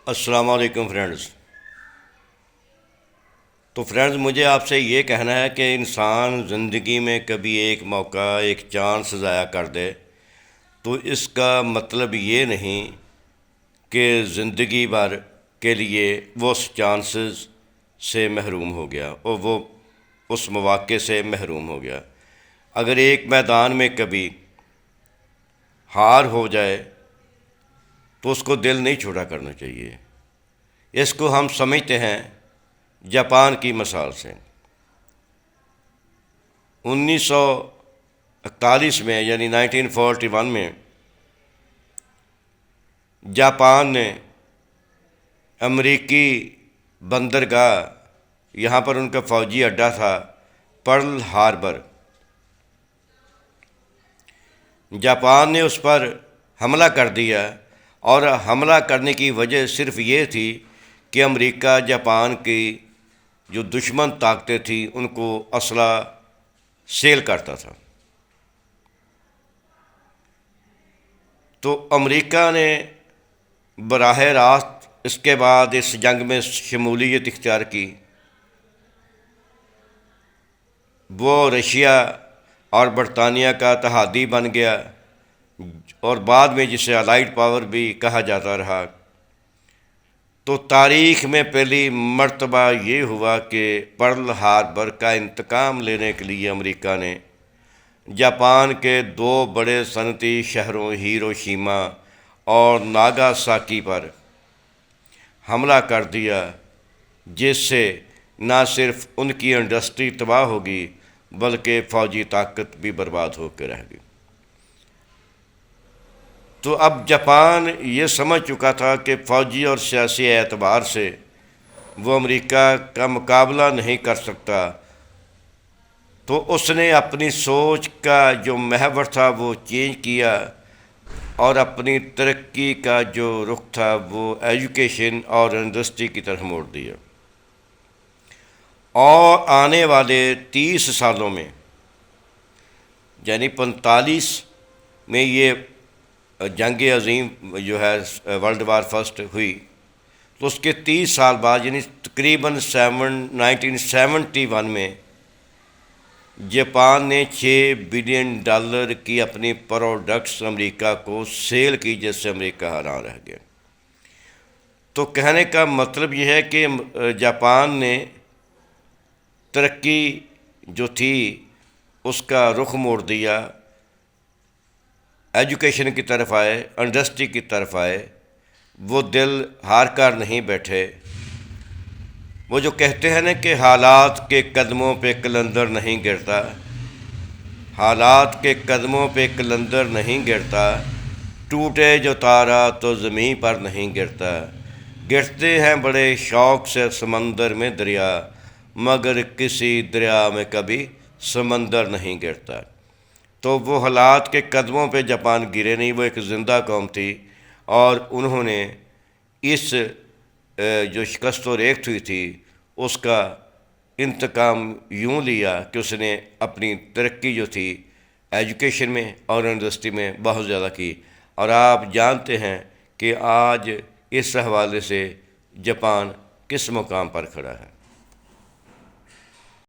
السلام علیکم فرینڈز۔ تو فرینڈز، مجھے آپ سے یہ کہنا ہے کہ انسان زندگی میں کبھی ایک موقع، ایک چانس ضائع کر دے تو اس کا مطلب یہ نہیں کہ زندگی بھر کے لیے وہ اس چانسز سے محروم ہو گیا اور وہ اس مواقع سے محروم ہو گیا۔ اگر ایک میدان میں کبھی ہار ہو جائے تو اس کو دل نہیں چھوٹا کرنا چاہیے۔ اس کو ہم سمجھتے ہیں جاپان کی مثال سے۔ 1941 میں یعنی 1941 میں جاپان نے امریکی بندرگاہ، یہاں پر ان کا فوجی اڈہ تھا، پرل ہاربر، جاپان نے اس پر حملہ کر دیا، اور حملہ کرنے کی وجہ صرف یہ تھی کہ امریکہ جاپان کی جو دشمن طاقتیں تھیں ان کو اسلحہ سیل کرتا تھا۔ تو امریکہ نے براہ راست اس کے بعد اس جنگ میں شمولیت اختیار کی۔ وہ رشیا اور برطانیہ کا اتحادی بن گیا، اور بعد میں جسے الائیڈ پاور بھی کہا جاتا رہا۔ تو تاریخ میں پہلی مرتبہ یہ ہوا کہ پرل ہاربر کا انتقام لینے کے لیے امریکہ نے جاپان کے دو بڑے صنعتی شہروں ہیروشیما اور ناگاساکی پر حملہ کر دیا، جس سے نہ صرف ان کی انڈسٹری تباہ ہوگی بلکہ فوجی طاقت بھی برباد ہو کے رہ گئی۔ تو اب جاپان یہ سمجھ چکا تھا کہ فوجی اور سیاسی اعتبار سے وہ امریکہ کا مقابلہ نہیں کر سکتا، تو اس نے اپنی سوچ کا جو محور تھا وہ چینج کیا، اور اپنی ترقی کا جو رخ تھا وہ ایجوکیشن اور انڈسٹری کی طرف موڑ دیا۔ اور آنے والے 30 سالوں میں یعنی 45 میں یہ جنگ عظیم جو ہے ورلڈ وار فرسٹ ہوئی، تو اس کے 30 سال بعد یعنی تقریباً 1971 میں جاپان نے $6 بلین کی اپنی پروڈکٹس امریکہ کو سیل کی، جس سے امریکہ حیران رہ گیا۔ تو کہنے کا مطلب یہ ہے کہ جاپان نے ترقی جو تھی اس کا رخ موڑ دیا، ایجوکیشن کی طرف آئے، انڈسٹری کی طرف آئے۔ وہ دل ہار کر نہیں بیٹھے۔ وہ جو کہتے ہیں نا کہ حالات کے قدموں پہ قلندر نہیں گرتا، حالات کے قدموں پہ قلندر نہیں گرتا، ٹوٹے جو تارا تو زمین پر نہیں گرتا، گرتے ہیں بڑے شوق سے سمندر میں دریا، مگر کسی دریا میں کبھی سمندر نہیں گرتا۔ تو وہ حالات کے قدموں پہ جاپان گرے نہیں، وہ ایک زندہ قوم تھی، اور انہوں نے اس جو شکست و ریخت ہوئی تھی اس کا انتقام یوں لیا کہ اس نے اپنی ترقی جو تھی ایجوکیشن میں اور انڈسٹری میں بہت زیادہ کی۔ اور آپ جانتے ہیں کہ آج اس حوالے سے جاپان کس مقام پر کھڑا ہے۔